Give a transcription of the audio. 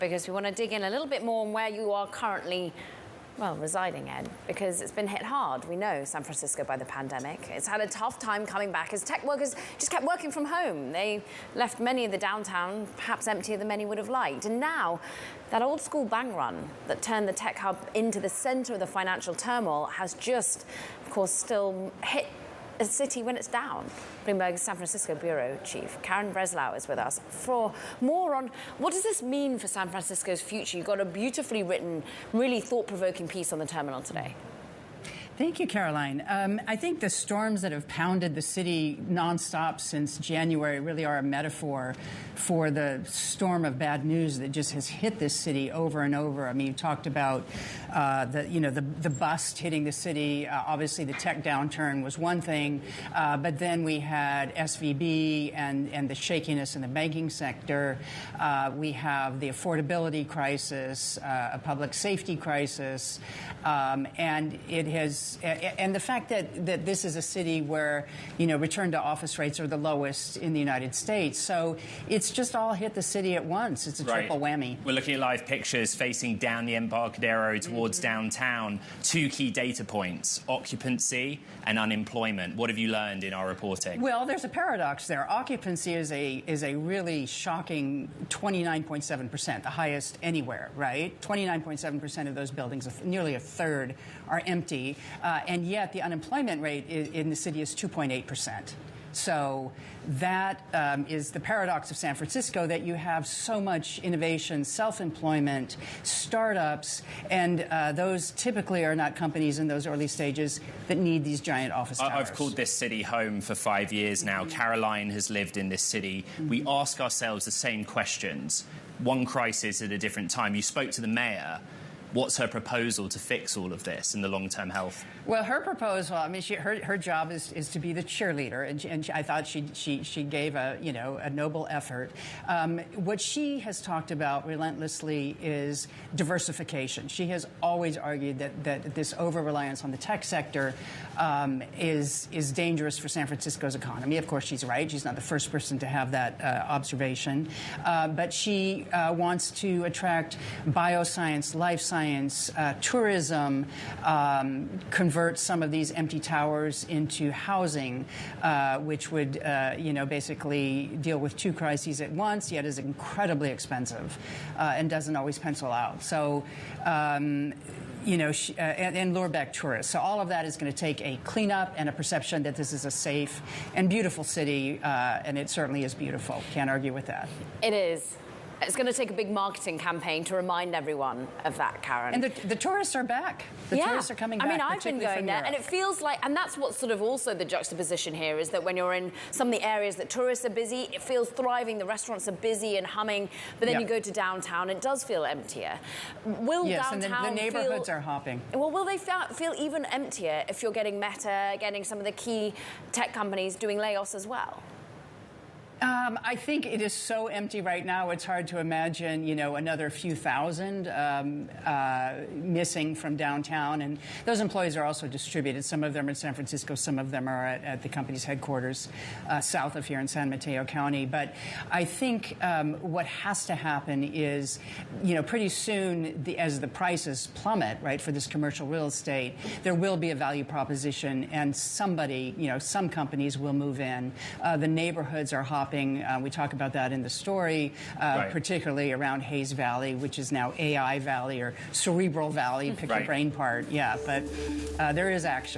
because we want to dig in a little bit more on where you are currently, well, residing, Ed, because it's been hit hard. We know San Francisco by the pandemic. It's had a tough time coming back as tech workers just kept working from home. They left many of the downtown perhaps emptier than many would have liked. And now that old school bank run that turned the tech hub into the center of the financial turmoil has just, of course, still hit a city when it's down. Bloomberg's San Francisco bureau chief Karen Breslau is with us for more on what does this mean for San Francisco's future. You've got a beautifully written, really thought-provoking piece on the terminal today. Thank you, Caroline. I think the storms that have pounded the city nonstop since January really are a metaphor for the storm of bad news that just has hit this city over and over. I mean, you talked about the bust hitting the city. Obviously, the tech downturn was one thing, but then we had SVB and the shakiness in the banking sector. We have the affordability crisis, a public safety crisis, and it has. And the fact that this is a city where, return to office rates are the lowest in the United States. So it's just all hit the city at once. It's a triple whammy. We're looking at live pictures facing down the Embarcadero towards downtown. Two key data points, occupancy and unemployment. What have you learned in our reporting? Well, there's a paradox there. Occupancy is a really shocking 29.7%, the highest anywhere, right? 29.7% of those buildings, nearly a third, are empty. And yet the unemployment rate in the city is 2.8%. So that is the paradox of San Francisco, that you have so much innovation, self-employment, startups, and those typically are not companies in those early stages that need these giant office towers. I've called this city home for 5 years now. Caroline has lived in this city. We ask ourselves the same questions, one crisis at a different time. You spoke to the mayor. What's her proposal to fix all of this in the long-term health? Well, her proposal, I mean, her job is to be the cheerleader, and I thought she gave a noble effort. What she has talked about relentlessly is diversification. She has always argued that this over-reliance on the tech sector is dangerous for San Francisco's economy. Of course, she's right. She's not the first person to have that observation. But she wants to attract bioscience, life science, tourism, convert some of these empty towers into housing, which would, basically deal with two crises at once, yet is incredibly expensive and doesn't always pencil out. So, and lure back tourists. So all of that is going to take a cleanup and a perception that this is a safe and beautiful city, and it certainly is beautiful. Can't argue with that. It is. It's going to take a big marketing campaign to remind everyone of that, Karen. And the tourists are back. The tourists are coming back. I mean, I've been going there, and it feels like, and that's what's sort of also the juxtaposition here, is that when you're in some of the areas that tourists are busy, it feels thriving, the restaurants are busy and humming, but then you go to downtown, it does feel emptier. Will downtown and the neighborhoods are hopping. Well, will they feel even emptier if you're getting Meta, getting some of the key tech companies doing layoffs as well? I think it is so empty right now, it's hard to imagine, another few thousand missing from downtown. And those employees are also distributed. Some of them are in San Francisco. Some of them are at the company's headquarters south of here in San Mateo County. But I think what has to happen is, pretty soon, as the prices plummet, right, for this commercial real estate, there will be a value proposition, and somebody, some companies will move in. The neighborhoods are hopping. We talk about that in the story, particularly around Hayes Valley, which is now AI Valley or Cerebral Valley. Pick your brain part. Yeah, but there is action.